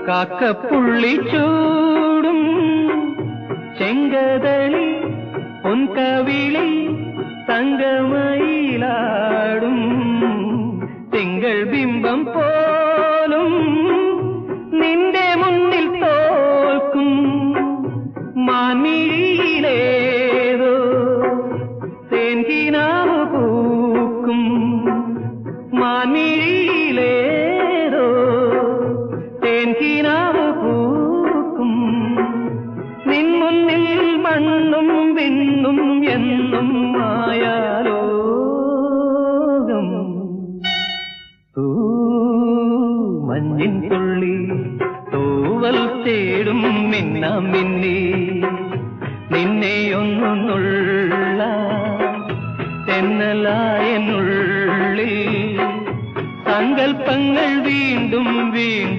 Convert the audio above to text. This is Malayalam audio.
കാക്കപ്പുള്ളി ചൂടും ചെങ്കതളി പൊൻകവിളി തങ്കമയിലാടും തിങ്കൾ ബിംബം പോലും നിന്റെ മുന്നിൽ തോൽക്കും മാനിയിലേതോ തേൻകിനാവ് പൂക്കും മാനിയിലേതോ തേൻകിനാവ് പൂക്കും നിൻ മുന്നിൽ മണ്ണും വിണ്ണും എന്നും മായാലോകം മഞ്ഞിൻ തുള്ളി തൂവൽ തേടും മിന്നാം മിന്നി നിന്നെയൊന്നുള്ള തെന്നലായനുള്ളിൽ സങ്കൽപ്പങ്ങൾ വീണ്ടും വീണ്ടും